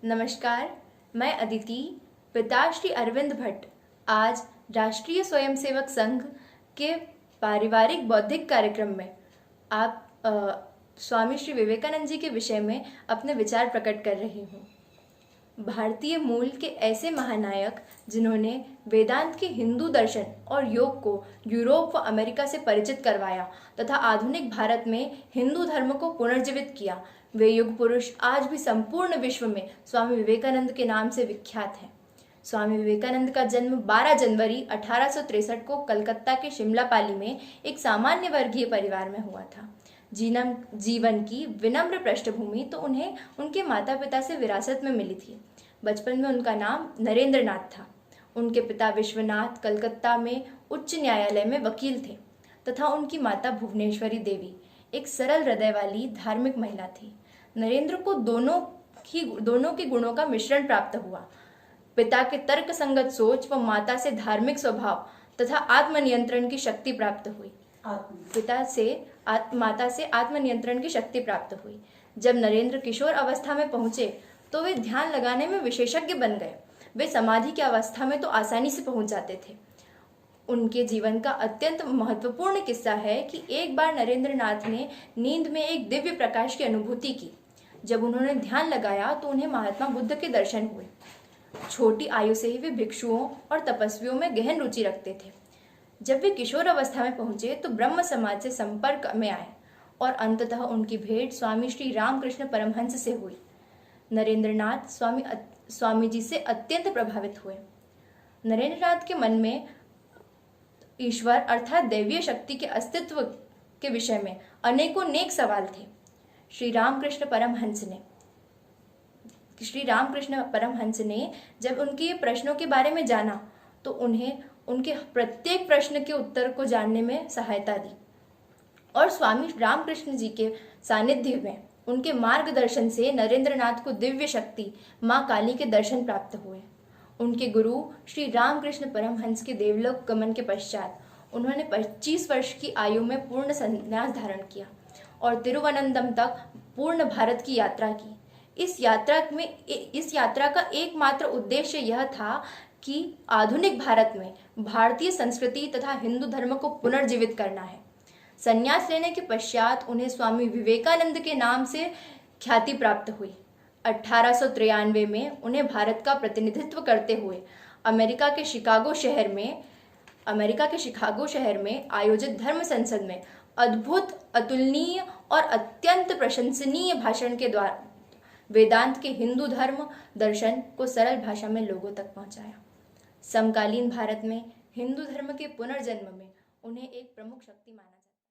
नमस्कार, मैं अदिति, पिता श्री अरविंद भट्ट आज राष्ट्रीय स्वयंसेवक संघ के पारिवारिक बौद्धिक कार्यक्रम में आप स्वामी श्री विवेकानंद जी के विषय में अपने विचार प्रकट कर रही हूँ। भारतीय मूल के ऐसे महानायक जिन्होंने वेदांत के हिंदू दर्शन और योग को यूरोप व अमेरिका से परिचित करवाया तथा आधुनिक भारत में हिंदू धर्म को पुनर्जीवित किया, वे युग पुरुष आज भी संपूर्ण विश्व में स्वामी विवेकानंद के नाम से विख्यात हैं। स्वामी विवेकानंद का जन्म 12 जनवरी 1863 को कलकत्ता के शिमलापाली में एक सामान्य वर्गीय परिवार में हुआ था। जीवन की विनम्र पृष्ठभूमि तो उन्हें उनके माता पिता से विरासत में मिली थी। बचपन में उनका नाम नरेंद्र नाथ था। उनके पिता विश्वनाथ कलकत्ता में उच्च न्यायालय में वकील थे तथा उनकी माता भुवनेश्वरी देवी एक सरल हृदय वाली धार्मिक महिला थी। नरेंद्र को दोनों के गुणों का मिश्रण प्राप्त हुआ। पिता के तर्क संगत सोच व माता से धार्मिक स्वभाव तथा आत्मनियंत्रण की शक्ति प्राप्त हुई। माता से आत्मनियंत्रण की शक्ति प्राप्त हुई। जब नरेंद्र किशोर अवस्था में पहुंचे तो वे ध्यान लगाने में विशेषज्ञ बन गए। वे समाधि की अवस्था में तो आसानी से पहुंच जाते थे। उनके जीवन का अत्यंत महत्वपूर्ण किस्सा है कि एक बार नरेंद्र नाथ ने नींद में एक दिव्य प्रकाश की अनुभूति की। जब उन्होंने ध्यान लगाया तो उन्हें महात्मा बुद्ध के दर्शन हुए। छोटी आयु से ही वे भिक्षुओं और तपस्वियों में गहन रुचि रखते थे। जब वे किशोर अवस्था में पहुंचे तो ब्रह्म समाज से संपर्क में आए और अंततः उनकी भेंट स्वामी श्री रामकृष्ण परमहंस से हुई। नरेंद्रनाथ स्वामी जी से अत्यंत प्रभावित हुए। नरेंद्रनाथ के मन में ईश्वर अर्थात दैवीय शक्ति के अस्तित्व के विषय में अनेकों नेक सवाल थे। श्री रामकृष्ण परमहंस ने जब उनके प्रश्नों के बारे में जाना तो उन्हें उनके प्रत्येक प्रश्न के उत्तर को जानने में सहायता दी और स्वामी रामकृष्ण जी के सानिध्य में उनके मार्गदर्शन से नरेंद्रनाथ को दिव्य शक्ति माँ काली के दर्शन प्राप्त हुए। उनके गुरु श्री रामकृष्ण परमहंस के देवलोक गमन के पश्चात उन्होंने 25 वर्ष की आयु में पूर्ण संन्यास धारण किया और तिरुवनंतपुरम तक पूर्ण भारत की यात्रा की। इस यात्रा का एकमात्र उद्देश्य यह था कि आधुनिक भारत में भारतीय संस्कृति तथा हिंदू धर्म को पुनर्जीवित करना है। संन्यास लेने के पश्चात उन्हें स्वामी विवेकानंद के नाम से ख्याति प्राप्त हुई। 1893 में उन्हें भारत का प्रतिनिधित्व करते हुए अमेरिका के शिकागो शहर में आयोजित धर्म संसद में अद्भुत, अतुलनीय और अत्यंत प्रशंसनीय भाषण के द्वारा वेदांत के हिंदू धर्म दर्शन को सरल भाषा में लोगों तक पहुंचाया। समकालीन भारत में हिंदू धर्म के पुनर्जन्म में उन्हें एक प्रमुख शक्ति माना